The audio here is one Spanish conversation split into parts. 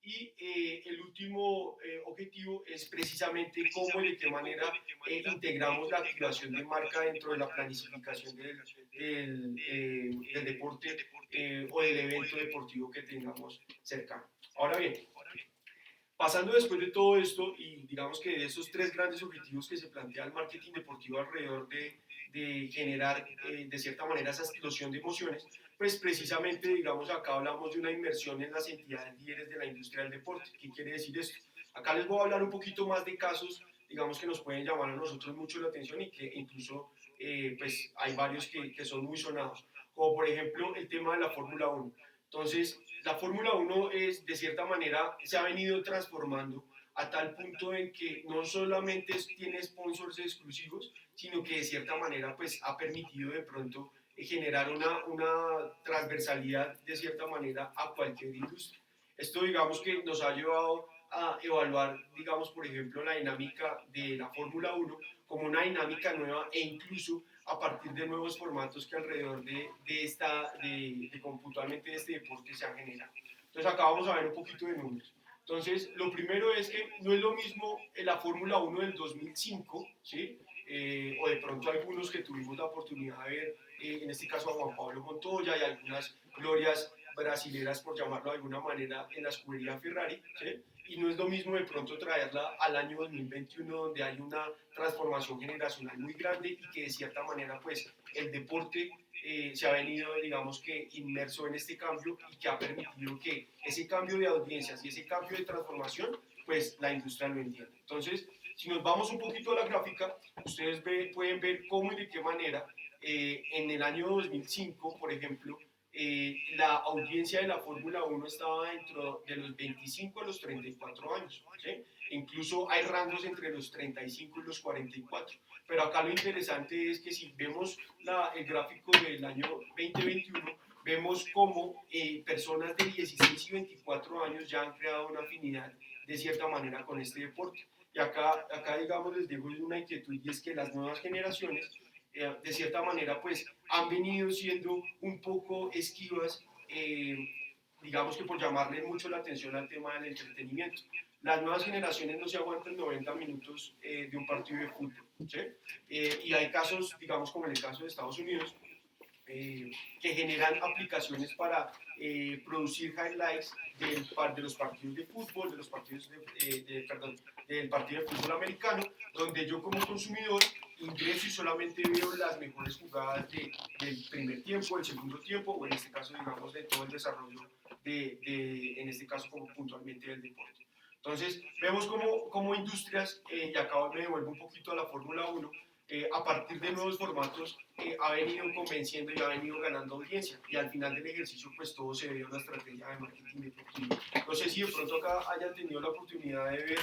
Y el último objetivo es precisamente cómo y de qué manera integramos la activación de marca dentro de la planificación del deporte o del evento deportivo que tengamos cercano. Ahora bien, pasando después de todo esto y digamos que de esos tres grandes objetivos que se plantea el marketing deportivo alrededor de generar de cierta manera esa explosión de emociones, pues precisamente digamos acá hablamos de una inversión en las entidades líderes de la industria del deporte. ¿Qué quiere decir esto? Acá les voy a hablar un poquito más de casos, digamos que nos pueden llamar a nosotros mucho la atención y que incluso pues hay varios que son muy sonados, como por ejemplo el tema de la Fórmula 1. Entonces, la Fórmula 1 es, de cierta manera, se ha venido transformando a tal punto en que no solamente tiene sponsors exclusivos, sino que de cierta manera pues, ha permitido de pronto generar una transversalidad de cierta manera a cualquier industria. Esto digamos que nos ha llevado a evaluar, digamos, por ejemplo, la dinámica de la Fórmula 1 como una dinámica nueva e incluso a partir de nuevos formatos que alrededor puntualmente de este deporte se han generado. Entonces acá vamos a ver un poquito de números. Entonces, lo primero es que no es lo mismo la Fórmula 1 del 2005, ¿sí? O de pronto algunos que tuvimos la oportunidad de ver, en este caso a Juan Pablo Montoya y algunas glorias brasileras, por llamarlo de alguna manera, en la escudería Ferrari, ¿sí? Y no es lo mismo de pronto traerla al año 2021, donde hay una transformación generacional muy grande y que de cierta manera pues el deporte se ha venido digamos que inmerso en este cambio y que ha permitido que ese cambio de audiencias y ese cambio de transformación pues la industria lo entiende. Entonces, si nos vamos un poquito a la gráfica, ustedes pueden ver cómo y de qué manera en el año 2005, por ejemplo, la audiencia de la Fórmula 1 estaba dentro de los 25 a los 34 años, ¿sí? Incluso hay rangos entre los 35 y los 44. Pero acá lo interesante es que si vemos el gráfico del año 2021, vemos cómo personas de 16 y 24 años ya han creado una afinidad de cierta manera con este deporte. Y acá digamos, les dejo una inquietud y es que las nuevas generaciones de cierta manera pues han venido siendo un poco esquivas, digamos que por llamarle mucho la atención al tema del entretenimiento. Las nuevas generaciones no se aguantan 90 minutos de un partido de fútbol, ¿sí? Y hay casos, digamos como en el caso de Estados Unidos, que generan aplicaciones para producir highlights de los partidos de fútbol, de los partidos perdón, del partido de fútbol americano, donde yo como consumidor ingreso y solamente veo las mejores jugadas del primer tiempo, del segundo tiempo, o en este caso, digamos, de todo el desarrollo en este caso, como puntualmente del deporte. Entonces, vemos como industrias, y acá me devuelvo un poquito a la Fórmula 1, a partir de nuevos formatos ha venido convenciendo y ha venido ganando audiencia y al final del ejercicio pues todo se ve a una estrategia de marketing deportivo. No sé si de pronto acá hayan tenido la oportunidad de ver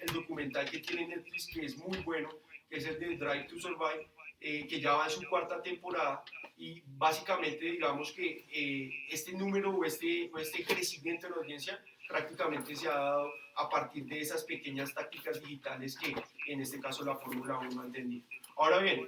el documental que tiene Netflix que es muy bueno, que es el de Drive to Survive, que ya va en su cuarta temporada y básicamente digamos que este número o este crecimiento de la audiencia prácticamente se ha dado a partir de esas pequeñas tácticas digitales que en este caso la Fórmula 1 ha entendido. Ahora bien,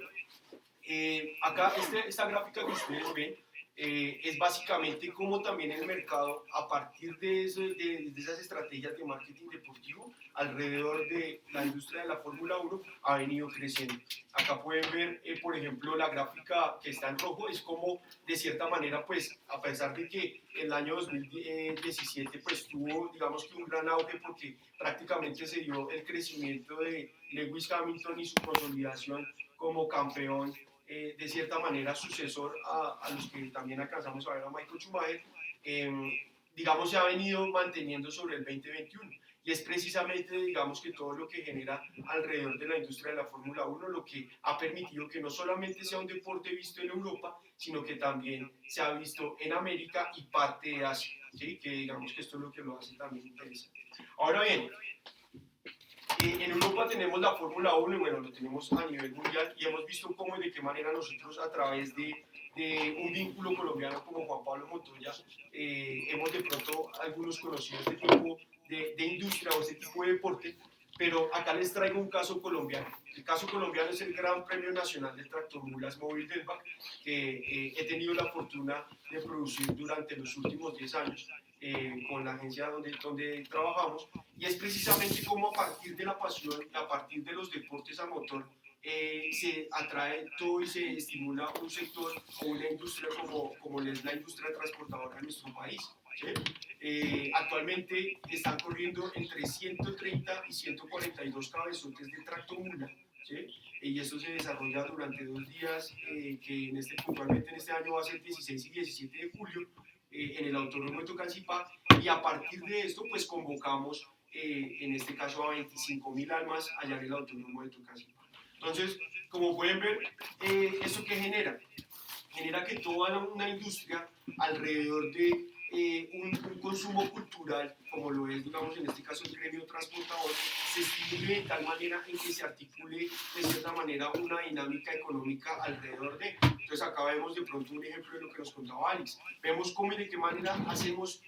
acá esta gráfica que ustedes ven es básicamente cómo también el mercado, a partir de esas estrategias de marketing deportivo, alrededor de la industria de la Fórmula 1, ha venido creciendo. Acá pueden ver, por ejemplo, la gráfica que está en rojo, es como, de cierta manera, pues, a pesar de que el año 2017, pues, tuvo, digamos que un gran auge, porque prácticamente se dio el crecimiento de Lewis Hamilton y su consolidación como campeón de cierta manera sucesor a los que también alcanzamos a ver a Michael Schumacher, digamos se ha venido manteniendo sobre el 2021 y es precisamente digamos que todo lo que genera alrededor de la industria de la Fórmula 1 lo que ha permitido que no solamente sea un deporte visto en Europa, sino que también se ha visto en América y parte de Asia, ¿sí? Que digamos que esto es lo que lo hace también interesante. Ahora bien, en Europa tenemos la Fórmula 1 y bueno, lo tenemos a nivel mundial y hemos visto cómo y de qué manera nosotros a través de un vínculo colombiano como Juan Pablo Montoya hemos de pronto algunos conocidos de tipo de industria o este tipo de deporte, pero acá les traigo un caso colombiano. El caso colombiano es el Gran Premio Nacional de Tractomulas Móvil Delva, que he tenido la fortuna de producir durante los últimos 10 años. con la agencia donde trabajamos, y es precisamente cómo a partir de la pasión y a partir de los deportes a motor se atrae todo y se estimula un sector o una industria como es la industria transportadora en nuestro país. ¿Sí? Actualmente están corriendo entre 130 y 142 cabezotes de tractomula, ¿sí? Y eso se desarrolla durante 2 días, que puntualmente en este año va a ser 16 y 17 de julio, en el Autódromo de Tocancipá, y a partir de esto pues convocamos en este caso a 25.000 almas allá en el Autódromo de Tocancipá. Entonces, como pueden ver, ¿eso qué genera? Genera que toda una industria alrededor de un consumo cultural, como lo es, digamos, en este caso el gremio transportador, se estimule de tal manera en que se articule de cierta manera una dinámica económica alrededor de. Entonces acá vemos de pronto un ejemplo de lo que nos contaba Alex. Vemos cómo y de qué manera hacemos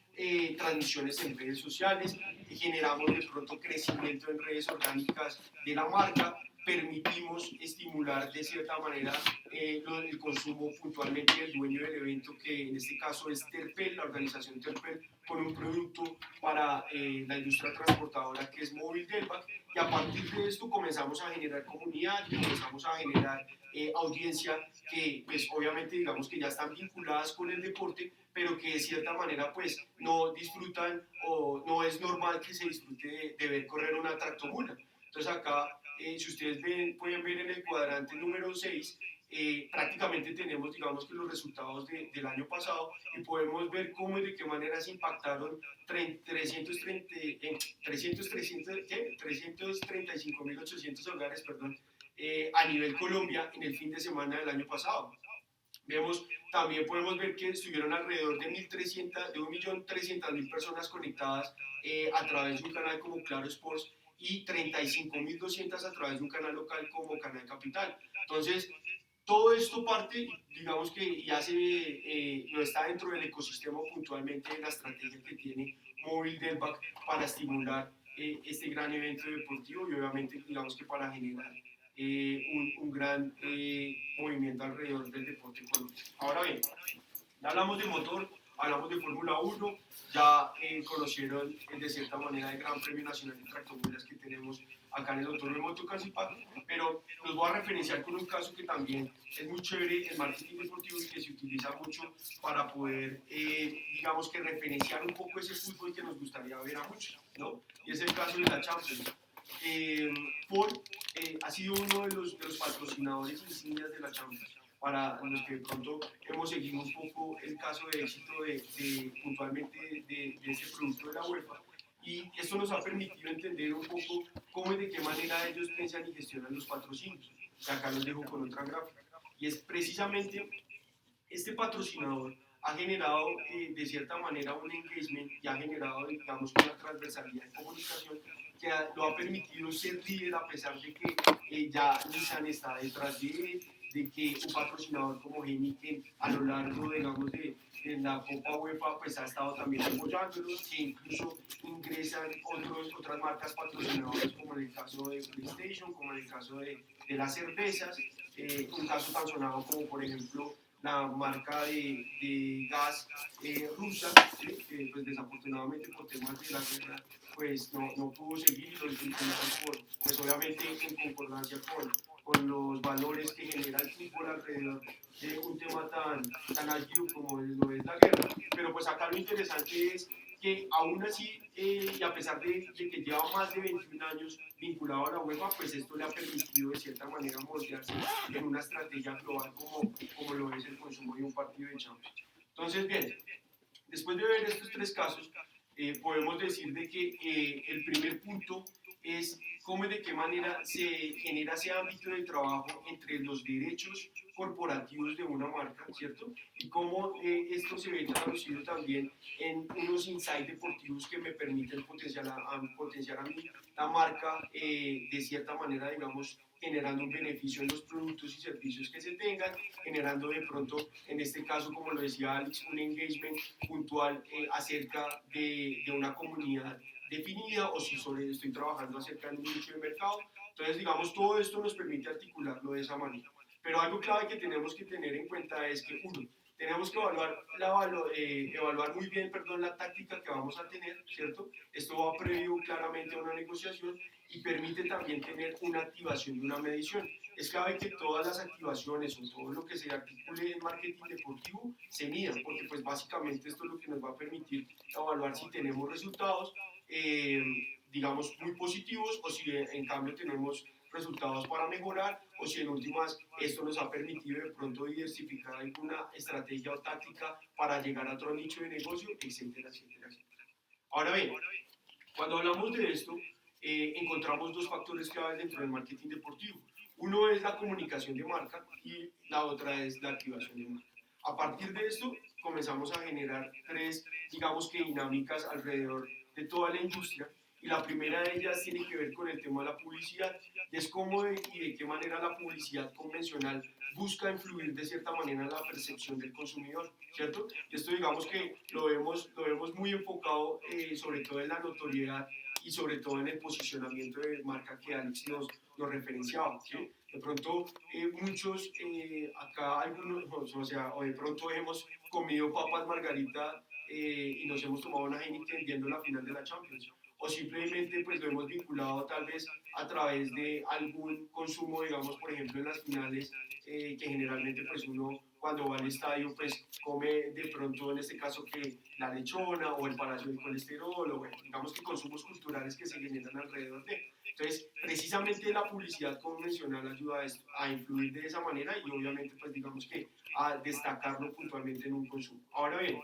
transmisiones en redes sociales, generamos de pronto crecimiento en redes orgánicas de la marca, permitimos estimular de cierta manera el consumo puntualmente del dueño del evento, que en este caso es Terpel, la organización Terpel, con un producto para la industria transportadora que es Móvil Delvac, y a partir de esto comenzamos a generar comunidad, comenzamos a generar audiencia que pues obviamente digamos que ya están vinculadas con el deporte, pero que de cierta manera pues no disfrutan o no es normal que se disfrute de ver correr una tractomula. Entonces acá, si ustedes pueden ver en el cuadrante número 6, prácticamente tenemos, digamos que los resultados del año pasado, y podemos ver cómo y de qué manera se impactaron 335.800 hogares, perdón, a nivel Colombia en el fin de semana del año pasado. También podemos ver que estuvieron alrededor de 1.300.000 personas conectadas a través de un canal como Claro Sports, y 35.200 a través de un canal local como Canal Capital. Entonces, todo esto parte, digamos que ya no está dentro del ecosistema puntualmente de la estrategia que tiene Móvil Delvac para estimular este gran evento deportivo, y obviamente digamos que para generar un gran movimiento alrededor del deporte colombiano. Ahora bien, ya hablamos de motor, hablamos de Fórmula 1, ya conocieron de cierta manera el Gran Premio Nacional de Tractomulas que tenemos acá en el Autódromo de Tocancipá, pero los voy a referenciar con un caso que también es muy chévere en marketing deportivo y que se utiliza mucho para poder, digamos que referenciar un poco ese fútbol que nos gustaría ver a muchos, ¿no? Y es el caso de la Champions. Ford ha sido uno de los patrocinadores insignias de la Champions. Para los que de pronto hemos seguido un poco el caso de éxito puntualmente de ese producto de la UEFA, y esto nos ha permitido entender un poco cómo y de qué manera ellos piensan y gestionan los patrocinios. Y acá los dejo con otra gráfica. Y es precisamente este patrocinador ha generado de cierta manera un engagement y ha generado, digamos, una transversalidad en comunicación que lo ha permitido ser líder a pesar de que ya Nissan está detrás de que un patrocinador como Heineken a lo largo, digamos, de la Copa UEFA pues ha estado también apoyándolos, que incluso ingresan otras marcas patrocinadoras como en el caso de PlayStation, como en el caso de las cervezas, un caso tan sonado como por ejemplo la marca de gas rusa, ¿sí? Que pues desafortunadamente por temas de la guerra pues no pudo seguir, pues obviamente en concordancia con los valores que genera el fútbol alrededor de un tema tan álgido como lo es la guerra. Pero pues acá lo interesante es que aún así, y a pesar de que lleva más de 21 años vinculado a la UEFA, pues esto le ha permitido de cierta manera moldearse en una estrategia global como lo es el consumo de un partido de Champions. Entonces, bien, después de ver estos tres casos, podemos decir de que el primer punto es cómo y de qué manera se genera ese ámbito de trabajo entre los derechos corporativos de una marca, ¿cierto? Y cómo esto se ve traducido también en unos insights deportivos que me permiten potenciar a mí la marca de cierta manera, digamos, generando un beneficio en los productos y servicios que se tengan, generando de pronto, en este caso, como lo decía Alex, un engagement puntual acerca de una comunidad definida, o si estoy trabajando acerca de un nicho de mercado. Entonces, digamos, todo esto nos permite articularlo de esa manera. Pero algo clave que tenemos que tener en cuenta es que, uno, tenemos que evaluar muy bien, perdón, la táctica que vamos a tener, ¿cierto? Esto va previo claramente a una negociación y permite también tener una activación y una medición. Es clave que todas las activaciones o todo lo que se articule en marketing deportivo se mida, porque pues básicamente esto es lo que nos va a permitir evaluar si tenemos resultados, eh, digamos, muy positivos o si en cambio tenemos resultados para mejorar o si en últimas esto nos ha permitido de pronto diversificar alguna estrategia o táctica para llegar a otro nicho de negocio, etcétera, etcétera, etcétera. Ahora bien, cuando hablamos de esto, encontramos dos factores claves dentro del marketing deportivo. Uno es la comunicación de marca y la otra es la activación de marca. A partir de esto, comenzamos a generar tres, digamos que dinámicas alrededor de toda la industria. Y la primera de ellas tiene que ver con el tema de la publicidad. Y es cómo y de qué manera la publicidad convencional busca influir de cierta manera en la percepción del consumidor, ¿cierto? Y esto digamos que lo vemos muy enfocado sobre todo en la notoriedad y sobre todo en el posicionamiento de marca que Alex nos referenciaba, ¿sí? De pronto muchos, acá algunos, o sea, o de pronto hemos comido papas margarita y nos hemos tomado una Heineken viendo la final de la Champions. O simplemente pues lo hemos vinculado tal vez a través de algún consumo, digamos, por ejemplo, en las finales, que generalmente pues uno cuando va al estadio pues come de pronto en este caso que la lechona o el palacio del colesterol o bueno, digamos que consumos culturales que se generan alrededor de. Entonces, precisamente la publicidad convencional ayuda a esto, a influir de esa manera y obviamente pues digamos que a destacarlo puntualmente en un consumo. Ahora bien,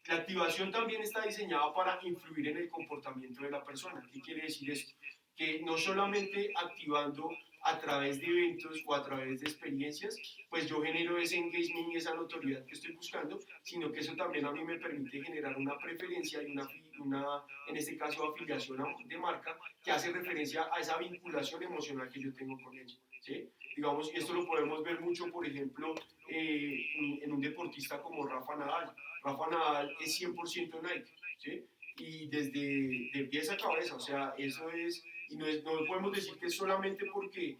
la activación también está diseñada para influir en el comportamiento de la persona. ¿Qué quiere decir esto? Que no solamente activando a través de eventos o a través de experiencias, pues yo genero ese engagement y esa notoriedad que estoy buscando, sino que eso también a mí me permite generar una preferencia y en este caso, afiliación de marca que hace referencia a esa vinculación emocional que yo tengo con ella. ¿Sí? Digamos, y esto lo podemos ver mucho, por ejemplo, en un deportista como Rafa Nadal. Rafa Nadal es 100% Nike, ¿sí? Y desde de pies a cabeza, o sea, eso es, y no podemos decir que es solamente porque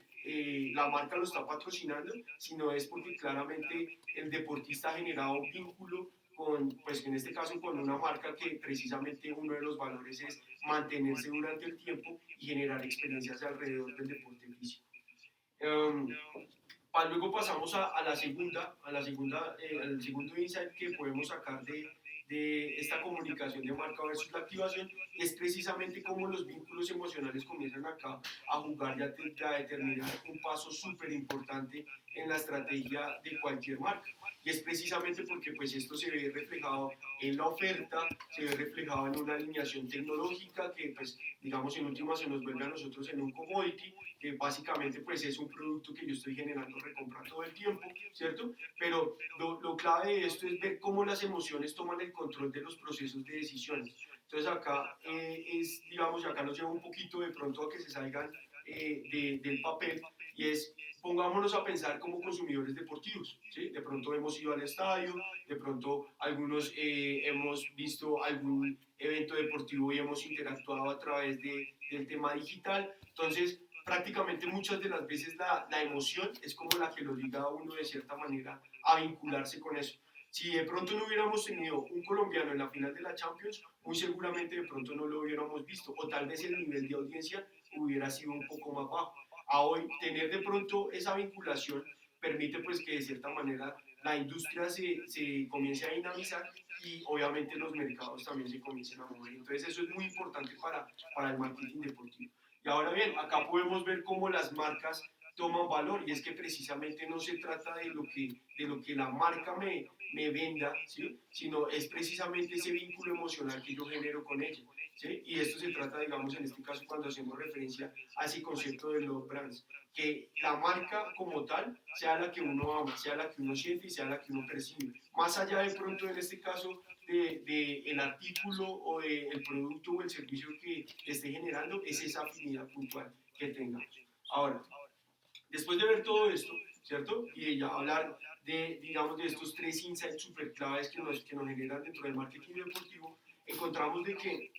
la marca lo está patrocinando, sino es porque claramente el deportista ha generado un vínculo con, pues en este caso con una marca que precisamente uno de los valores es mantenerse durante el tiempo y generar experiencias alrededor del deporte físico. Um, Luego pasamos al segundo insight que podemos sacar de esta comunicación de marca versus la activación, y es precisamente cómo los vínculos emocionales comienzan acá a jugar y a determinar un paso súper importante en la estrategia de cualquier marca. Y es precisamente porque pues esto se ve reflejado en la oferta, se ve reflejado en una alineación tecnológica que pues digamos en última se nos vuelve a nosotros en un commodity, que básicamente pues es un producto que yo estoy generando recompra todo el tiempo, ¿cierto? Pero lo clave de esto es ver cómo las emociones toman el control de los procesos de decisiones. Entonces acá digamos, acá nos lleva un poquito de pronto a que se salgan del papel y es, pongámonos a pensar como consumidores deportivos, ¿sí? De pronto hemos ido al estadio, de pronto algunos hemos visto algún evento deportivo y hemos interactuado a través del tema digital, entonces prácticamente muchas de las veces la emoción es como la que lo liga a uno de cierta manera a vincularse con eso. Si de pronto no hubiéramos tenido un colombiano en la final de la Champions, muy seguramente de pronto no lo hubiéramos visto, o tal vez el nivel de audiencia hubiera sido un poco más bajo. A hoy, tener de pronto esa vinculación permite pues que de cierta manera la industria se comience a dinamizar y obviamente los mercados también se comiencen a mover. Entonces eso es muy importante para el marketing deportivo. Y ahora bien, acá podemos ver cómo las marcas toman valor y es que precisamente no se trata de lo que la marca me venda, ¿sí? Sino es precisamente ese vínculo emocional que yo genero con ella. ¿Sí? Y esto se trata, digamos, en este caso, cuando hacemos referencia a ese concepto de love brands, que la marca como tal sea la que uno ama, sea la que uno siente y sea la que uno percibe. Más allá de pronto, en este caso, de el artículo o del producto o el servicio que esté generando, es esa afinidad puntual que tengamos. Ahora, después de ver todo esto, ¿cierto? Y de ya hablar digamos, de estos tres insights super claves que nos generan dentro del marketing deportivo, encontramos de que,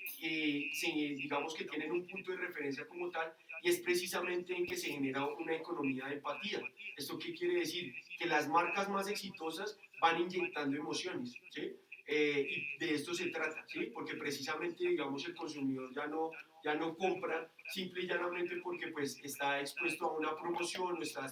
digamos que tienen un punto de referencia como tal, y es precisamente en que se genera una economía de empatía. ¿Esto qué quiere decir? Que las marcas más exitosas van inyectando emociones, ¿sí? Y de esto se trata, ¿sí? Porque precisamente, digamos, el consumidor ya no compra simple y llanamente porque pues está expuesto a una promoción o está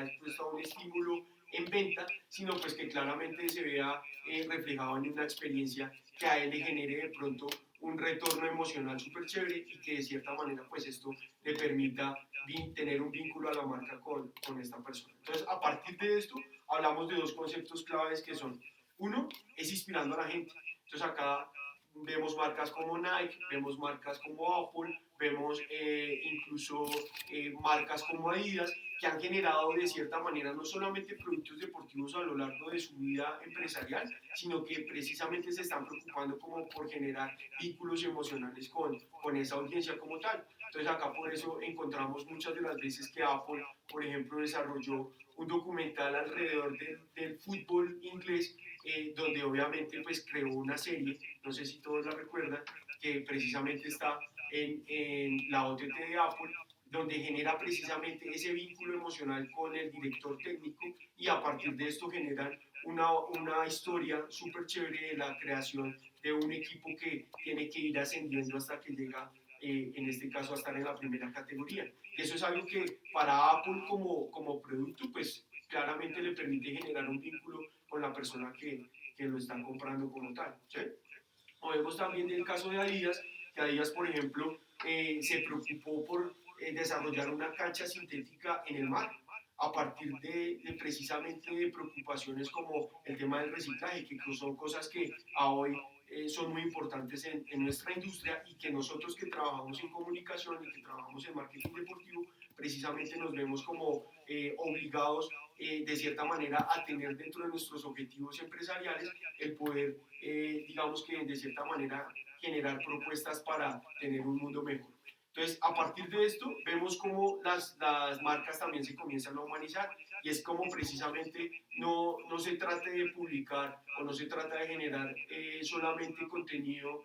expuesto a un estímulo en venta, sino pues que claramente se vea reflejado en una experiencia que a él le genere de pronto un retorno emocional súper chévere y que de cierta manera pues esto le permita tener un vínculo a la marca con esta persona. Entonces, a partir de esto, hablamos de dos conceptos claves que son, uno, es inspirando a la gente. Entonces, acá vemos marcas como Nike, vemos marcas como Apple, vemos incluso marcas como Adidas, que han generado de cierta manera no solamente productos deportivos a lo largo de su vida empresarial, sino que precisamente se están preocupando como por generar vínculos emocionales con esa audiencia como tal. Entonces acá por eso encontramos muchas de las veces que Apple, por ejemplo, desarrolló un documental alrededor del fútbol inglés, donde obviamente pues creó una serie, no sé si todos la recuerdan, que precisamente está en la OTT de Apple, donde genera precisamente ese vínculo emocional con el director técnico y a partir de esto generan una historia súper chévere de la creación de un equipo que tiene que ir ascendiendo hasta que llega, en este caso, a estar en la primera categoría. Y eso es algo que para Apple como producto, pues claramente le permite generar un vínculo con la persona que lo están comprando como tal. ¿Sí? O vemos también del caso de Adidas, que Adidas, por ejemplo, se preocupó por desarrollar una cancha sintética en el mar a partir de precisamente de preocupaciones como el tema del reciclaje, que son cosas que a hoy son muy importantes en nuestra industria y que nosotros que trabajamos en comunicación y que trabajamos en marketing deportivo, precisamente nos vemos como obligados de cierta manera a tener dentro de nuestros objetivos empresariales el poder, digamos que de cierta manera, generar propuestas para tener un mundo mejor. Entonces, a partir de esto, vemos cómo las marcas también se comienzan a humanizar y es como precisamente no se trata de publicar o no se trata de generar solamente contenido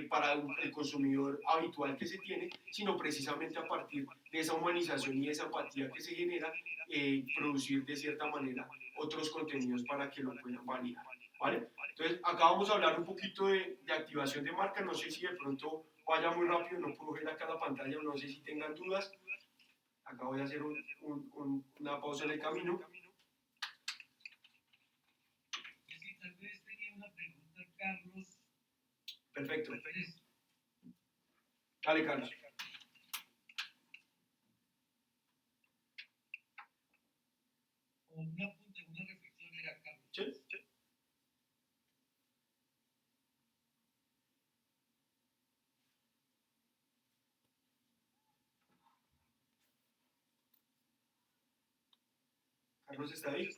para el consumidor habitual que se tiene, sino precisamente a partir de esa humanización y esa empatía que se genera, producir de cierta manera otros contenidos para que lo puedan validar. ¿Vale? Entonces, acá vamos a hablar un poquito de activación de marca. No sé si de pronto vaya muy rápido, no puedo ver acá la pantalla, no sé si tengan dudas. Acá voy a hacer una pausa en el camino. Sí, tal vez tenía una pregunta, Carlos. Perfecto. Dale, Carlos. O una reflexión era, Carlos. ¿Sí? Carlos está ahí.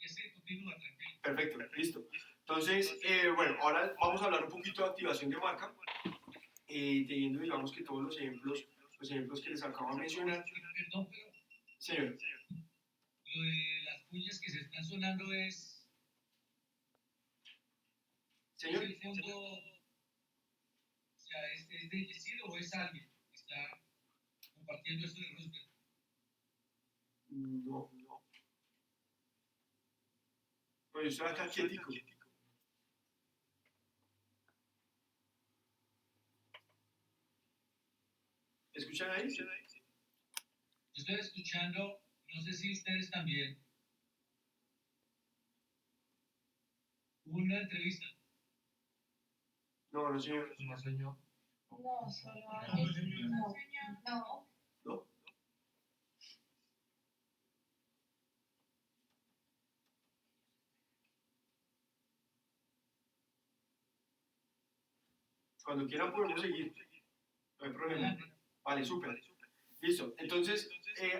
Sí, continúa, tranquilo. Perfecto, listo. Entonces, bueno, ahora vamos a hablar un poquito de activación de marca, teniendo, digamos, que todos los ejemplos que les acabo de mencionar. Perdón, pero Señor. lo de las cuñas que se están sonando es. Señor. ¿Es el fondo? O sea, ¿es de Yesir o es alguien que está compartiendo esto de Roosevelt? No, no. Bueno, yo estoy acá quietico. ¿Escuchan ahí? Yo estoy escuchando, no sé si ustedes también, una entrevista. No, no, señor. No, señor. No, solo No, señor. no, no. ¿No? Cuando quieran podemos seguir. No hay problema. Vale, súper. Listo. Entonces,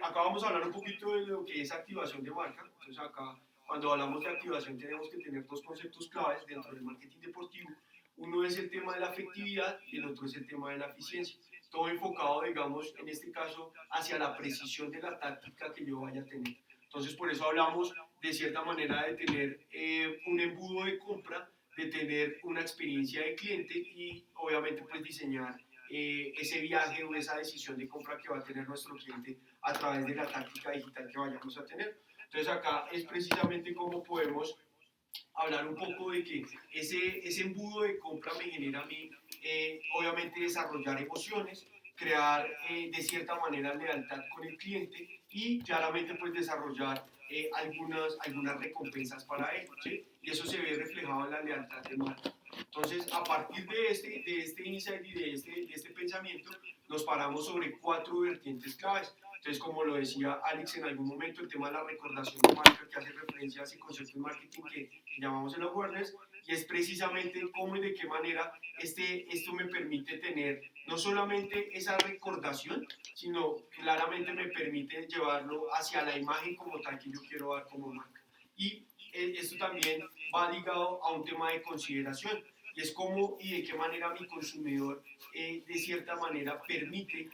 acá vamos a hablar un poquito de lo que es activación de marca. Entonces, acá, cuando hablamos de activación, tenemos que tener dos conceptos claves dentro del marketing deportivo. Uno es el tema de la efectividad y el otro es el tema de la eficiencia. Todo enfocado, digamos, en este caso, hacia la precisión de la táctica que yo vaya a tener. Entonces, por eso hablamos de cierta manera de tener un embudo de compra, de tener una experiencia de cliente y, obviamente, pues diseñar ese viaje o esa decisión de compra que va a tener nuestro cliente a través de la táctica digital que vayamos a tener. Entonces acá es precisamente cómo podemos hablar un poco de que ese embudo de compra me genera a mí, obviamente, desarrollar emociones, crear de cierta manera lealtad con el cliente y claramente pues desarrollar algunas recompensas para él, ¿sí? Y eso se ve reflejado en la lealtad de marca. Entonces, a partir de este insight y de este pensamiento, nos paramos sobre 4 vertientes claves. Entonces, como lo decía Alex en algún momento, el tema de la recordación de marca, que hace referencia a ese concepto de marketing que llamamos el awareness, y es precisamente cómo y de qué manera esto me permite tener no solamente esa recordación, sino claramente me permite llevarlo hacia la imagen como tal que yo quiero dar como marca. Y esto también va ligado a un tema de consideración, y es cómo y de qué manera mi consumidor de cierta manera permite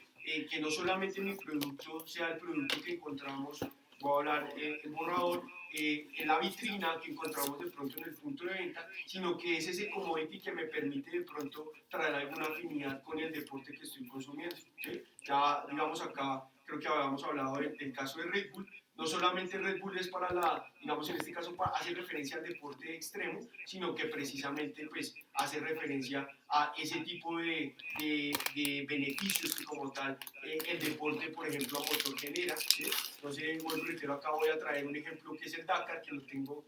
que no solamente mi producto sea el producto que encontramos, voy a hablar el borrador, en la vitrina que encontramos de pronto en el punto de venta, sino que es ese commodity que me permite de pronto traer alguna afinidad con el deporte que estoy consumiendo, ¿sí? Ya digamos acá, creo que habíamos hablado del caso de Red Bull. No solamente Red Bull es para digamos en este caso, hace referencia al deporte extremo, sino que precisamente pues hace referencia a ese tipo de beneficios que como tal el deporte, por ejemplo, a motor genera, ¿sí? Entonces, vuelvo y reitero, acá voy a traer un ejemplo que es el Dakar, que lo tengo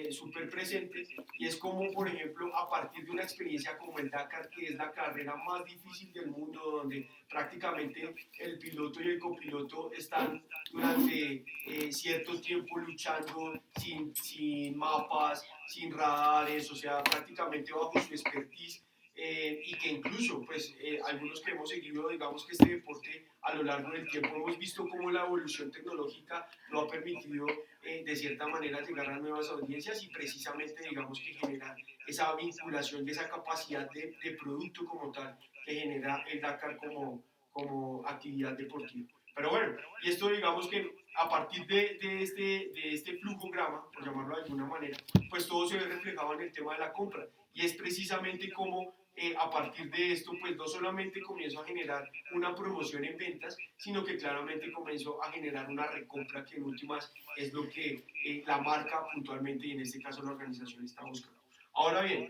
súper presente, y es como, por ejemplo, a partir de una experiencia como el Dakar, que es la carrera más difícil del mundo, donde prácticamente el piloto y el copiloto están durante cierto tiempo luchando sin mapas, sin radares, o sea, prácticamente bajo su expertise, y que incluso, pues, algunos que hemos seguido, digamos que este deporte a lo largo del tiempo hemos visto cómo la evolución tecnológica lo ha permitido de cierta manera llegar a nuevas audiencias y precisamente, digamos, que generar esa vinculación y esa capacidad de producto como tal que genera el Dakar como actividad deportiva. Pero bueno, y esto digamos que a partir de este flujograma, por llamarlo de alguna manera, pues todo se ve reflejado en el tema de la compra. Y es precisamente como a partir de esto, pues no solamente comienzo a generar una promoción en ventas, sino que claramente comienzo a generar una recompra que en últimas es lo que la marca puntualmente y en este caso la organización está buscando. Ahora bien,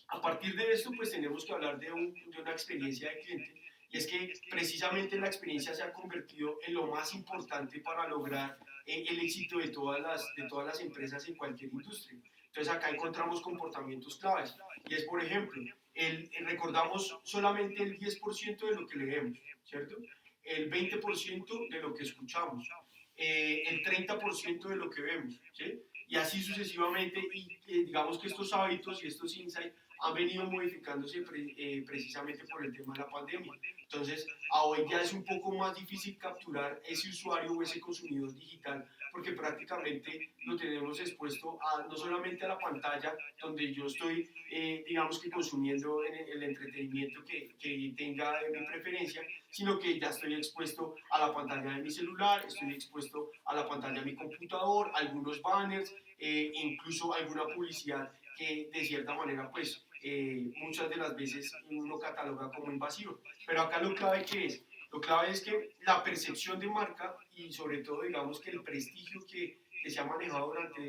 a partir de esto, pues tenemos que hablar de una experiencia de cliente, y es que precisamente la experiencia se ha convertido en lo más importante para lograr el éxito de todas las empresas en cualquier industria. Entonces acá encontramos comportamientos claves, y es, por ejemplo, recordamos solamente el 10% de lo que leemos, ¿cierto? El 20% de lo que escuchamos, el 30% de lo que vemos, ¿sí? Y así sucesivamente, y digamos que estos hábitos y estos insights han venido modificándose precisamente por el tema de la pandemia. Entonces, a hoy ya es un poco más difícil capturar ese usuario o ese consumidor digital, porque prácticamente lo tenemos expuesto no solamente a la pantalla, donde yo estoy, digamos que consumiendo el entretenimiento que tenga de mi preferencia, sino que ya estoy expuesto a la pantalla de mi celular, estoy expuesto a la pantalla de mi computador, algunos banners, incluso alguna publicidad que de cierta manera pues muchas de las veces uno cataloga como invasivo. Pero acá lo clave que es, lo clave es que la percepción de marca y sobre todo digamos que el prestigio que se ha manejado durante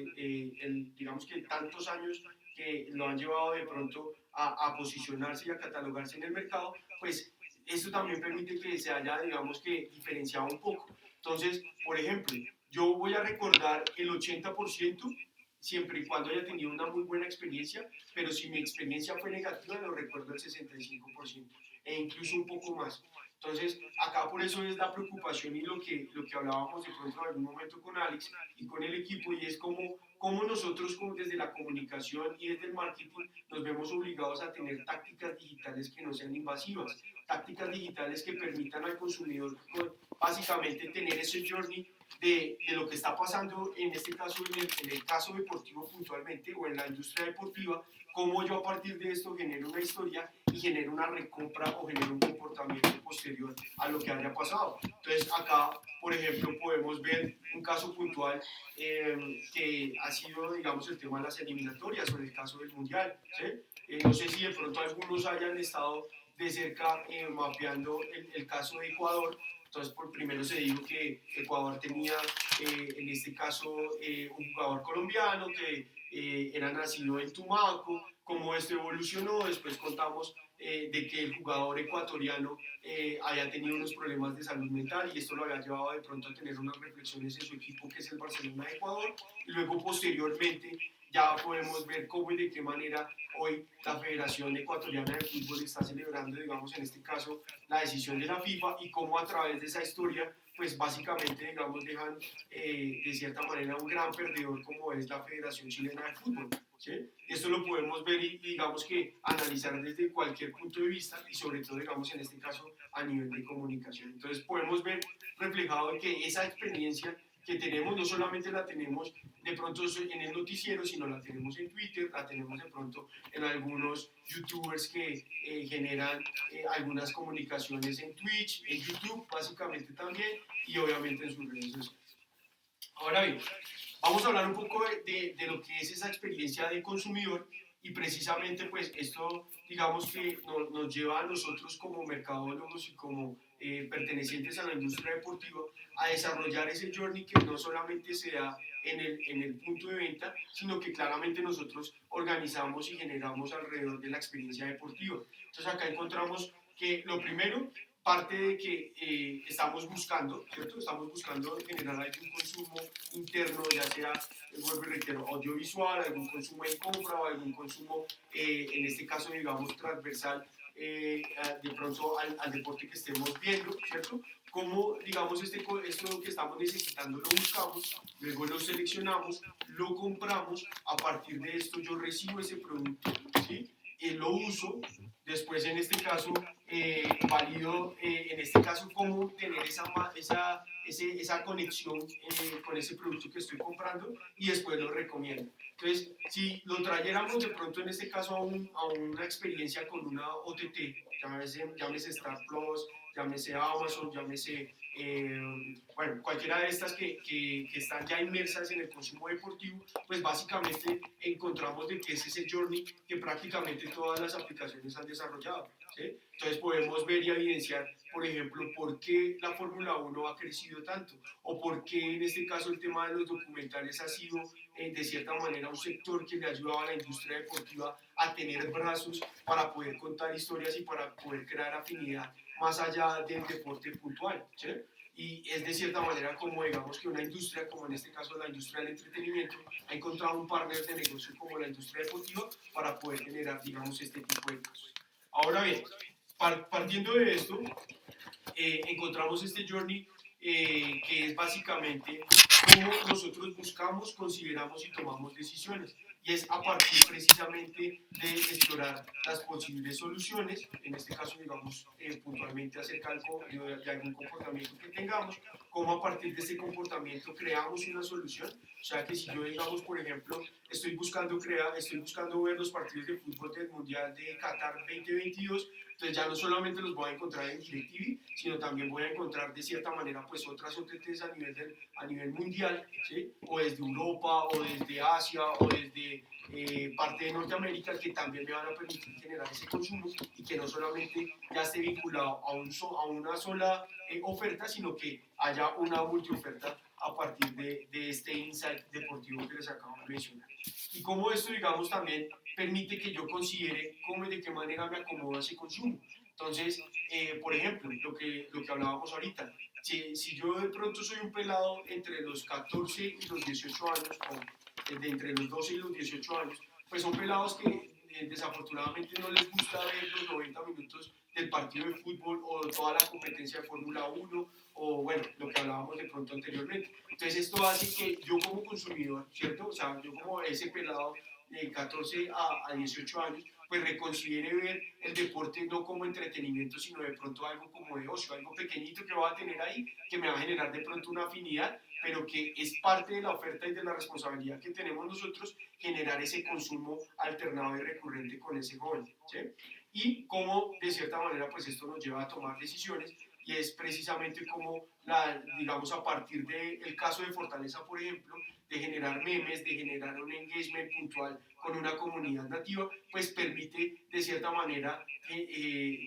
digamos que tantos años que lo han llevado de pronto a posicionarse y a catalogarse en el mercado, pues esto también permite que se haya, digamos que, diferenciado un poco. Entonces, por ejemplo, yo voy a recordar el 80% siempre y cuando haya tenido una muy buena experiencia, pero si mi experiencia fue negativa, lo recuerdo el 65%, e incluso un poco más. Entonces, acá por eso es la preocupación y lo que hablábamos de pronto en algún momento con Alex y con el equipo, y es cómo nosotros desde la comunicación y desde el marketing nos vemos obligados a tener tácticas digitales que no sean invasivas, tácticas digitales que permitan al consumidor básicamente tener ese journey de lo que está pasando en este caso, en el caso deportivo puntualmente o en la industria deportiva, cómo yo a partir de esto genero una historia y genero una recompra o genero un comportamiento posterior a lo que haya pasado. Entonces acá, por ejemplo, podemos ver un caso puntual que ha sido, digamos, el tema de las eliminatorias o en el caso del Mundial, ¿sí? No sé si de pronto algunos hayan estado de cerca mapeando el caso de Ecuador. Entonces, por primero se dijo que Ecuador tenía, en este caso, un jugador colombiano que era nacido en Tumaco, cómo esto evolucionó, después contamos de que el jugador ecuatoriano haya tenido unos problemas de salud mental y esto lo había llevado de pronto a tener unas reflexiones en su equipo que es el Barcelona de Ecuador y luego posteriormente ya podemos ver cómo y de qué manera hoy la Federación Ecuatoriana de Fútbol está celebrando, digamos, en este caso, la decisión de la FIFA y cómo a través de esa historia, pues básicamente, digamos, dejan de cierta manera un gran perdedor como es la Federación Chilena de Fútbol. ¿Sí? Esto lo podemos ver y digamos que analizar desde cualquier punto de vista y sobre todo digamos en este caso a nivel de comunicación. Entonces podemos ver reflejado que esa experiencia que tenemos no solamente la tenemos de pronto en el noticiero, sino la tenemos en Twitter, la tenemos de pronto en algunos youtubers que generan algunas comunicaciones en Twitch, en YouTube básicamente también y obviamente en sus redes sociales. Ahora bien, vamos a hablar un poco de lo que es esa experiencia de consumidor y precisamente pues esto digamos que nos lleva a nosotros como mercadólogos y como pertenecientes a la industria deportiva a desarrollar ese journey que no solamente se da en el punto de venta, sino que claramente nosotros organizamos y generamos alrededor de la experiencia deportiva. Entonces acá encontramos que lo primero parte de que estamos buscando, ¿cierto? Estamos buscando generar algún consumo interno, ya sea, vuelvo y reitero, audiovisual, algún consumo en compra o algún consumo, en este caso, digamos, transversal, de pronto al deporte que estemos viendo, ¿cierto? Cómo, digamos, esto que estamos necesitando lo buscamos, luego lo seleccionamos, lo compramos, a partir de esto yo recibo ese producto, ¿sí? Lo uso, después en este caso valido, en este caso cómo tener esa conexión con ese producto que estoy comprando y después lo recomiendo. Entonces, si lo trayéramos de pronto en este caso a una experiencia con una OTT, llámese Star Plus, llámese Amazon, llámese, bueno, cualquiera de estas que están ya inmersas en el consumo deportivo, pues básicamente encontramos de que es ese journey que prácticamente todas las aplicaciones han desarrollado. ¿Sí? Entonces podemos ver y evidenciar, por ejemplo, por qué la Fórmula 1 ha crecido tanto o por qué en este caso el tema de los documentales ha sido de cierta manera un sector que le ha ayudado a la industria deportiva a tener brazos para poder contar historias y para poder crear afinidad más allá del deporte puntual. ¿Sí? Y es de cierta manera como digamos que una industria, como en este caso la industria del entretenimiento, ha encontrado un partner de negocio como la industria deportiva para poder generar, digamos, este tipo de casos. Ahora bien, partiendo de esto, encontramos este journey que es básicamente cómo nosotros buscamos, consideramos y tomamos decisiones. Y es a partir precisamente de explorar las posibles soluciones, en este caso, digamos, puntualmente acerca de algún comportamiento que tengamos, cómo a partir de ese comportamiento creamos una solución. O sea que si yo, digamos, por ejemplo, estoy buscando ver los partidos de fútbol del Mundial de Qatar 2022, entonces ya no solamente los voy a encontrar en DirecTV, sino también voy a encontrar de cierta manera pues otras OTTs a nivel mundial, ¿sí? O desde Europa, o desde Asia, o desde parte de Norteamérica que también me van a permitir generar ese consumo y que no solamente ya esté vinculado a una sola oferta, sino que haya una multioferta a partir de este insight deportivo que les acabo de mencionar. Y cómo esto, digamos, también permite que yo considere cómo y de qué manera me acomodo ese consumo. Entonces, por ejemplo, lo que hablábamos ahorita, si yo de pronto soy un pelado entre los 14 y los 18 años, o de entre los 12 y los 18 años, pues son pelados que desafortunadamente no les gusta ver los 90 minutos del partido de fútbol o toda la competencia de Fórmula 1 o bueno, lo que hablábamos de pronto anteriormente. Entonces esto hace que yo como consumidor, ¿cierto? O sea, yo como ese pelado de 14 a 18 años, pues reconsidere ver el deporte no como entretenimiento, sino de pronto algo como de ocio, algo pequeñito que va a tener ahí, que me va a generar de pronto una afinidad, pero que es parte de la oferta y de la responsabilidad que tenemos nosotros generar ese consumo alternado y recurrente con ese joven. ¿Sí? Y cómo de cierta manera pues esto nos lleva a tomar decisiones y es precisamente como, digamos, a partir del caso de Fortaleza, por ejemplo, de generar memes, de generar un engagement puntual con una comunidad nativa, pues permite de cierta manera,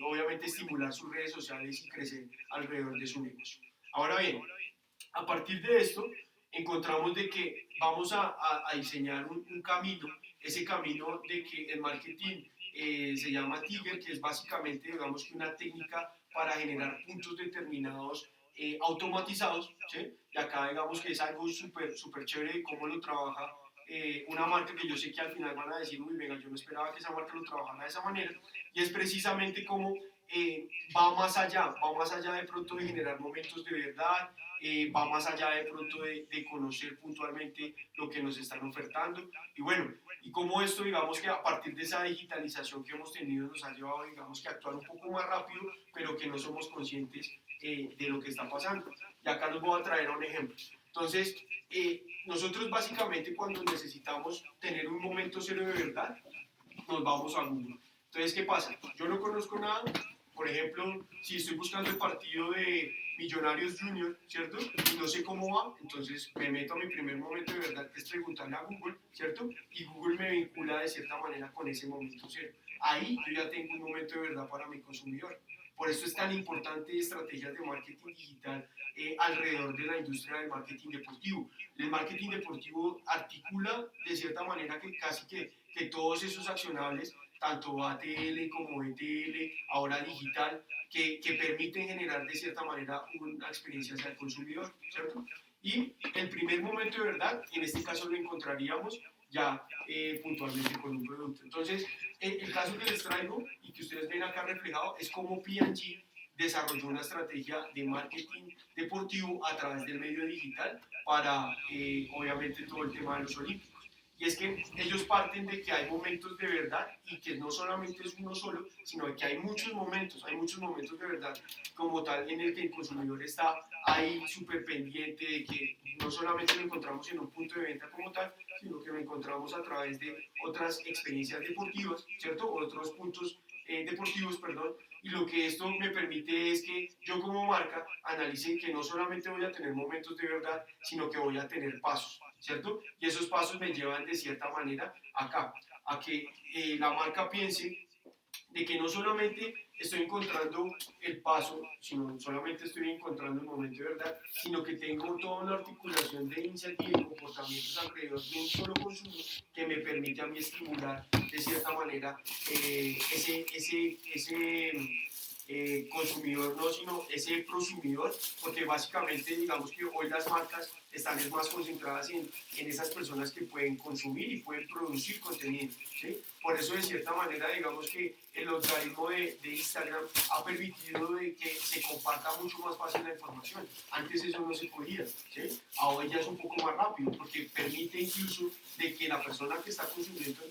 obviamente, estimular sus redes sociales y crecer alrededor de su negocio. Ahora bien, a partir de esto, encontramos de que vamos a diseñar un camino, ese camino de que el marketing se llama Tiger, que es básicamente, digamos que una técnica para generar puntos determinados automatizados, ¿sí? Y acá digamos que es algo súper chévere de cómo lo trabaja una marca que yo sé que al final van a decir, uy, venga, yo no esperaba que esa marca lo trabajara de esa manera, y es precisamente como va más allá de pronto de generar momentos de verdad, va más allá de pronto de conocer puntualmente lo que nos están ofertando. Y bueno, y cómo esto, digamos que a partir de esa digitalización que hemos tenido, nos ha llevado, digamos que a actuar un poco más rápido, pero que no somos conscientes de lo que está pasando. Y acá les voy a traer un ejemplo. Entonces, nosotros básicamente cuando necesitamos tener un momento cero de verdad, nos vamos a Google. Entonces, ¿qué pasa? Yo no conozco nada, por ejemplo, si estoy buscando el partido de Millonarios Junior, ¿cierto? Y no sé cómo va, entonces me meto a mi primer momento de verdad, que es preguntarle a Google, ¿cierto? Y Google me vincula de cierta manera con ese momento cero. Ahí yo ya tengo un momento de verdad para mi consumidor. Por eso es tan importante estrategias de marketing digital alrededor de la industria del marketing deportivo. El marketing deportivo articula de cierta manera que casi que todos esos accionables, tanto ATL como ETL, ahora digital, que permiten generar de cierta manera una experiencia hacia el consumidor, ¿cierto? Y el primer momento de verdad, en este caso lo encontraríamos ya puntualmente con un producto. Entonces, el caso que les traigo y que ustedes ven acá reflejado es cómo P&G desarrolló una estrategia de marketing deportivo a través del medio digital para, obviamente, todo el tema de los olímpicos. Y es que ellos parten de que hay momentos de verdad y que no solamente es uno solo, sino que hay muchos momentos de verdad como tal en el que el consumidor está ahí súper pendiente de que no solamente lo encontramos en un punto de venta como tal, sino que lo encontramos a través de otras experiencias deportivas, ¿cierto? Otros puntos deportivos, perdón, y lo que esto me permite es que yo como marca analice que no solamente voy a tener momentos de verdad, sino que voy a tener pasos, ¿cierto? Y esos pasos me llevan de cierta manera acá, a que la marca piense de que no solamente estoy encontrando el paso, sino solamente estoy encontrando el momento de verdad, sino que tengo toda una articulación de iniciativas y comportamientos alrededor de un solo consumo que me permite a mí estimular de cierta manera ese consumidor, no, sino ese prosumidor, porque básicamente digamos que hoy las marcas están más concentradas en esas personas que pueden consumir y pueden producir contenido, ¿sí? Por eso de cierta manera digamos que el algoritmo de Instagram ha permitido de que se comparta mucho más fácil la información. Antes eso no se podía, ¿sí? Ahora ya es un poco más rápido porque permite incluso de que la persona que está consumiendo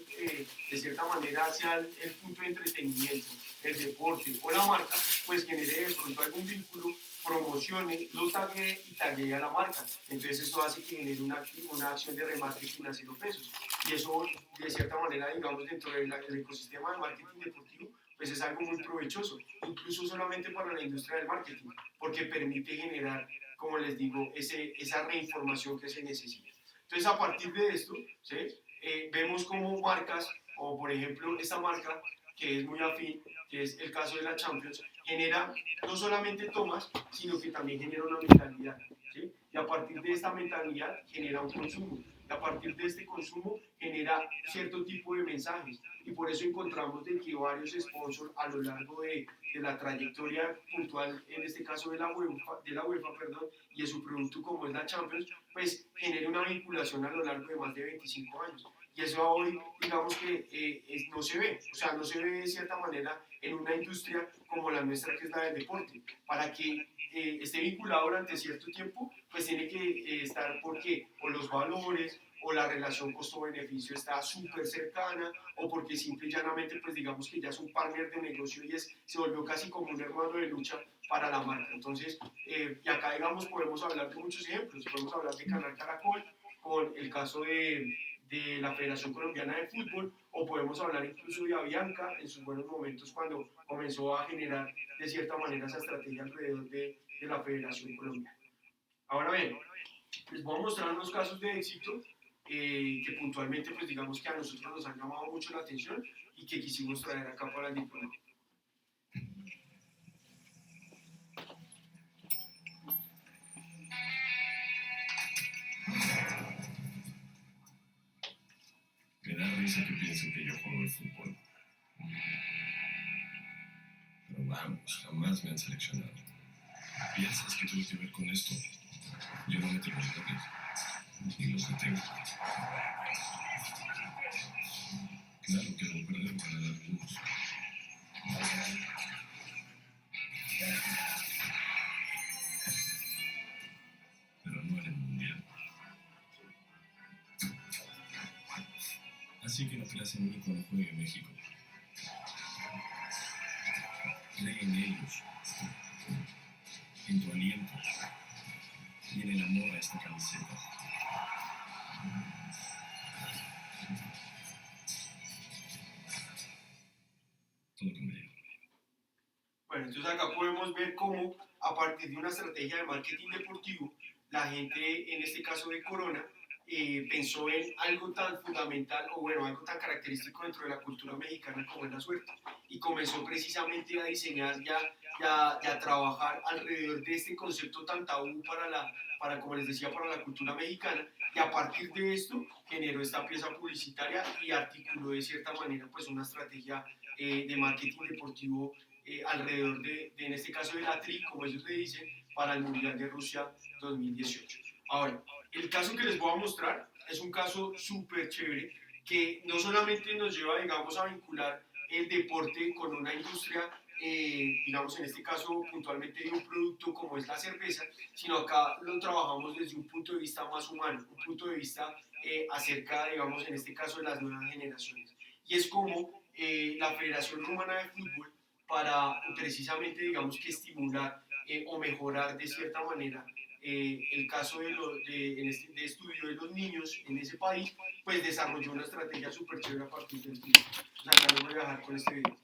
de cierta manera sea el punto de entretenimiento, el deporte o la marca, pues genere de pronto algún vínculo, promocione, lo tague y tague a la marca. Entonces eso hace que genere una acción de remarketing a 0 pesos. Y eso, de cierta manera, digamos, dentro del ecosistema de marketing deportivo, pues es algo muy provechoso, incluso solamente para la industria del marketing, porque permite generar, como les digo, esa reinformación que se necesita. Entonces, a partir de esto, ¿sí? Vemos como marcas, o por ejemplo, esta marca, que es muy afín, que es el caso de la Champions, genera no solamente tomas, sino que también genera una mentalidad, ¿sí? Y a partir de esta mentalidad genera un consumo, y a partir de este consumo genera cierto tipo de mensajes, y por eso encontramos de que varios sponsors a lo largo de la trayectoria puntual, en este caso de la UEFA, perdón, y de su producto como es la Champions, pues genera una vinculación a lo largo de más de 25 años. Y eso hoy, digamos que no se ve, o sea, no se ve de cierta manera en una industria como la nuestra, que es la del deporte. Para que esté vinculado durante cierto tiempo, pues tiene que estar porque o los valores o la relación costo-beneficio está súper cercana, o porque simple y llanamente, pues digamos que ya es un partner de negocio y se volvió casi como un hermano de lucha para la marca. Entonces, y acá digamos podemos hablar de muchos ejemplos, podemos hablar de Canal Caracol, con el caso de la Federación Colombiana de Fútbol, o podemos hablar incluso de Avianca en sus buenos momentos cuando comenzó a generar de cierta manera esa estrategia alrededor de la Federación Colombiana. Ahora bien, Les voy a mostrar unos casos de éxito que puntualmente, pues digamos que a nosotros nos han llamado mucho la atención y que quisimos traer acá para el diploma. Me da risa que piensen que yo juego al fútbol. Pero vamos, jamás me han seleccionado. ¿Piensas que tuve que ver con esto? Yo no meto los goles, ni los detengo. Claro que hago perder para dar luz. Pero no en el mundial. Así que no creas en mí cuando juegue México. Cree en ellos, en tu aliento y en el amor a esta camiseta. Todo cambiaría. Bueno, entonces acá podemos ver cómo a partir de una estrategia de marketing deportivo, la gente, en este caso de Corona, pensó en algo tan fundamental o bueno, algo tan característico dentro de la cultura mexicana como es la suerte y comenzó precisamente a diseñar y a trabajar alrededor de este concepto tan tabú para, como les decía, para la cultura mexicana y a partir de esto generó esta pieza publicitaria y articuló de cierta manera pues una estrategia de marketing deportivo alrededor en este caso de la TRI, como ellos le dicen, para el Mundial de Rusia 2018. Ahora, el caso que les voy a mostrar es un caso súper chévere que no solamente nos lleva, digamos, a vincular el deporte con una industria, digamos, en este caso puntualmente de un producto como es la cerveza, sino acá lo trabajamos desde un punto de vista más humano, un punto de vista acerca, digamos, en este caso de las nuevas generaciones. Y es como la Federación Rumana de Fútbol para precisamente, digamos, que estimular o mejorar de cierta manera el caso de estudio de los niños en ese país, pues desarrolló una estrategia súper chévere a partir del estudio. O sea, acá les voy a dejar con este video.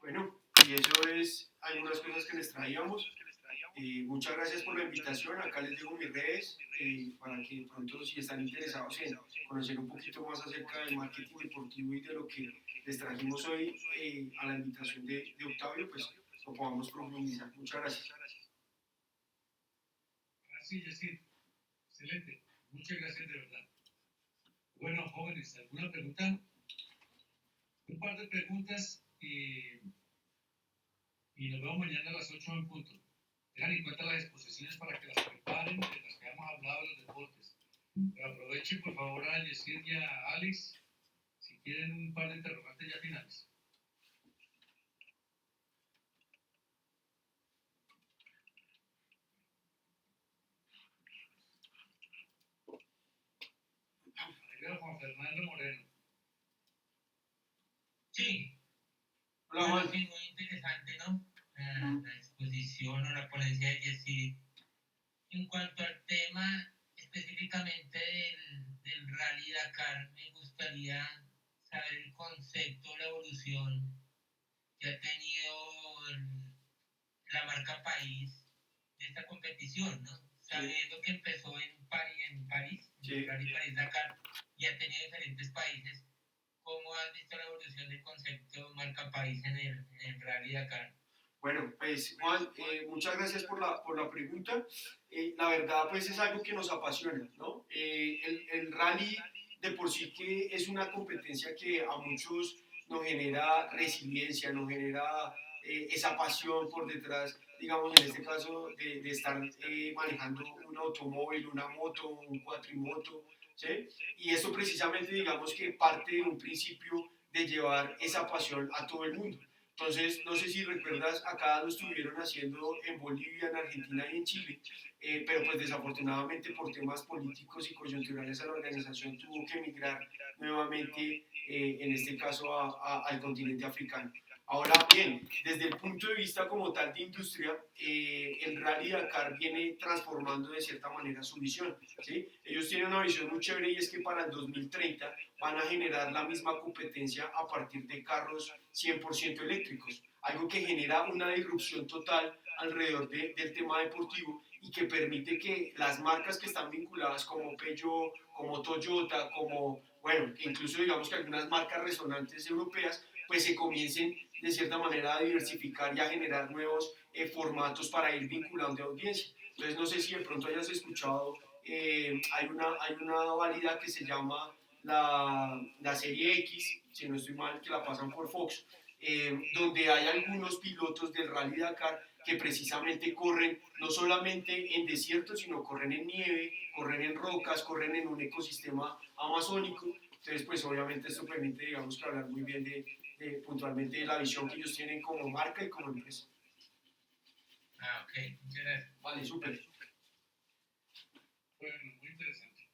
Bueno, y eso es algunas cosas que les traíamos. Muchas gracias por la invitación. Acá les dejo mis redes para que pronto, si están interesados en conocer un poquito más acerca del marketing deportivo y de lo que les trajimos hoy a la invitación de Octavio, pues lo podamos profundizar. Muchas gracias. Gracias, Yacir. Excelente. Muchas gracias de verdad. Bueno, jóvenes, ¿alguna pregunta? Un par de preguntas y nos vemos mañana a las 8 en punto. tengan en cuenta las exposiciones para que las preparen, de las que hemos hablado de los deportes. Pero aprovechen por favor a Yesir y a Alex, si quieren un par de interrogantes ya finales. Primero Juan Fernando Moreno. Sí, Hola, bueno, Juan. sí, muy interesante, ¿no? La exposición o la ponencia de Jessy. En cuanto al tema específicamente del Rally Dakar, me gustaría saber el concepto, la evolución que ha tenido la marca país de esta competición, ¿no? Sabiendo que empezó en París, Sí. el Rally París Dakar, y ha tenido diferentes países. ¿Cómo has visto la evolución del concepto marca país en el Rally Dakar? Bueno, pues Juan, muchas gracias por la pregunta. La verdad, pues es algo que nos apasiona, ¿no? El rally de por sí que es una competencia que a muchos nos genera resiliencia, nos genera esa pasión por detrás, digamos en este caso, de estar manejando un automóvil, una moto, un cuatrimoto, ¿sí? Y eso precisamente, digamos que parte de un principio de llevar esa pasión a todo el mundo. Entonces, no sé si recuerdas, acá lo estuvieron haciendo en Bolivia, en Argentina y en Chile, pero pues desafortunadamente por temas políticos y coyunturales a la organización tuvo que emigrar nuevamente, en este caso al continente africano. Ahora bien, desde el punto de vista como tal de industria, el Rally Dakar viene transformando de cierta manera su visión, ¿sí? Ellos tienen una visión muy chévere y es que para el 2030 van a generar la misma competencia a partir de carros 100% eléctricos, algo que genera una disrupción total alrededor del tema deportivo y que permite que las marcas que están vinculadas como Peugeot, como Toyota, como, bueno, incluso digamos que algunas marcas resonantes europeas, pues se comiencen de cierta manera a diversificar y a generar nuevos formatos para ir vinculando audiencia. Entonces no sé si de pronto hayas escuchado, hay una válida que se llama la serie X, si no estoy mal, que la pasan por Fox, donde hay algunos pilotos del Rally Dakar que precisamente corren no solamente en desierto, sino corren en nieve, corren en rocas, corren en un ecosistema amazónico. Entonces, pues obviamente esto permite, digamos, que hablar muy bien puntualmente de la visión que ellos tienen como marca y como empresa. Ah, ok, muchas gracias. Vale, súper. Bueno, muy interesante.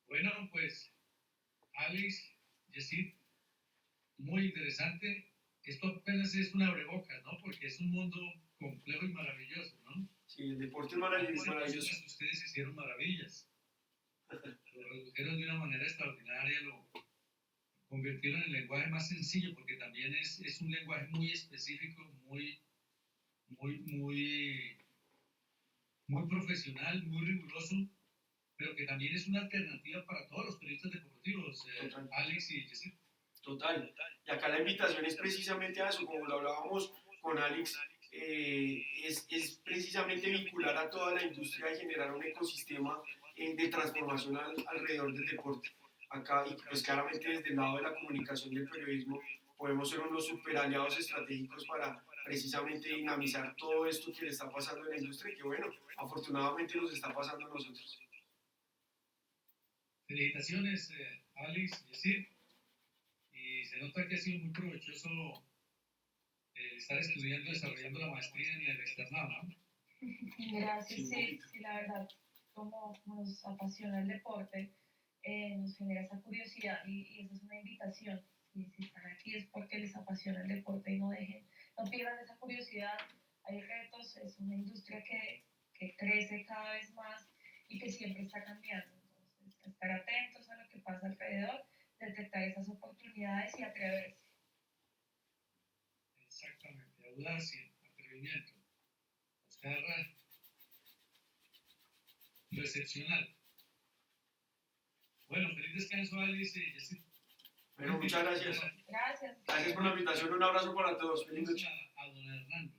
Bueno, pues, Alex, Yesid, muy interesante. Esto apenas es un abrebocas, ¿no? Porque es un mundo complejo y maravilloso, ¿no? Sí, el deporte es Antes de maravilloso. personas, ustedes hicieron maravillas. Lo redujeron de una manera extraordinaria, lo convirtieron en el lenguaje más sencillo, porque también es un lenguaje muy específico, muy profesional, muy riguroso, pero que también es una alternativa para todos los periodistas deportivos, Alex y Jessica. Total. Y acá la invitación es precisamente a eso, como lo hablábamos con Alex, es precisamente vincular a toda la industria y generar un ecosistema de transformación alrededor del deporte. Acá, y pues claramente desde el lado de la comunicación y el periodismo, podemos ser unos super aliados estratégicos para precisamente dinamizar todo esto que le está pasando en la industria y que bueno, afortunadamente nos está pasando a nosotros. Felicitaciones, Alex, Yesir. Y se nota que ha sido muy provechoso estar estudiando, desarrollando la maestría en el externado, ¿no? Gracias, sí, la verdad, como nos apasiona el deporte, nos genera esa curiosidad y esa es una invitación. Si están aquí es porque les apasiona el deporte y no pierdan esa curiosidad. Hay retos, es una industria que crece cada vez más y que siempre está cambiando. Entonces, estar atentos a lo que pasa alrededor, detectar esas oportunidades y atreverse. Exactamente, audacia, atrevimiento. Oscar, lo excepcional. Bueno, feliz descanso, Alice y Jessica. Bueno, muchas gracias. Gracias. Gracias por la invitación, un abrazo para todos. Feliz noche. A don Hernando,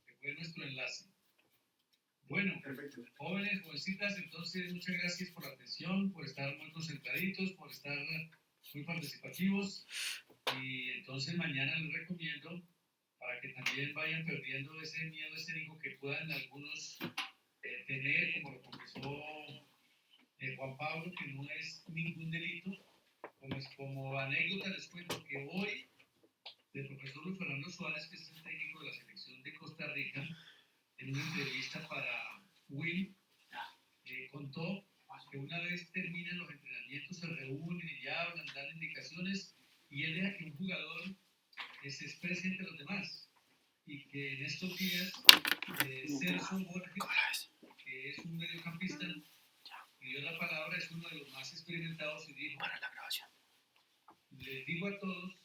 que fue nuestro enlace. Bueno, Perfecto. jóvenes, jovencitas, entonces muchas gracias por la atención, por estar muy concentraditos, por estar muy participativos. Y entonces mañana les recomiendo para que también vayan perdiendo ese miedo escénico que puedan algunos tener, como lo confesó Juan Pablo, que no es ningún delito. Como anécdota les cuento que hoy el profesor Luis Fernando Suárez, que es el técnico de la selección de Costa Rica, en una entrevista para Will, contó que una vez terminan los entrenamientos, se reúnen y ya hablan, dan indicaciones, y él deja que un jugador se exprese entre los demás. Y que en estos días, Celso Borges, que es un mediocampista, pidió la palabra, es uno de los más experimentados y dijo: les digo a todos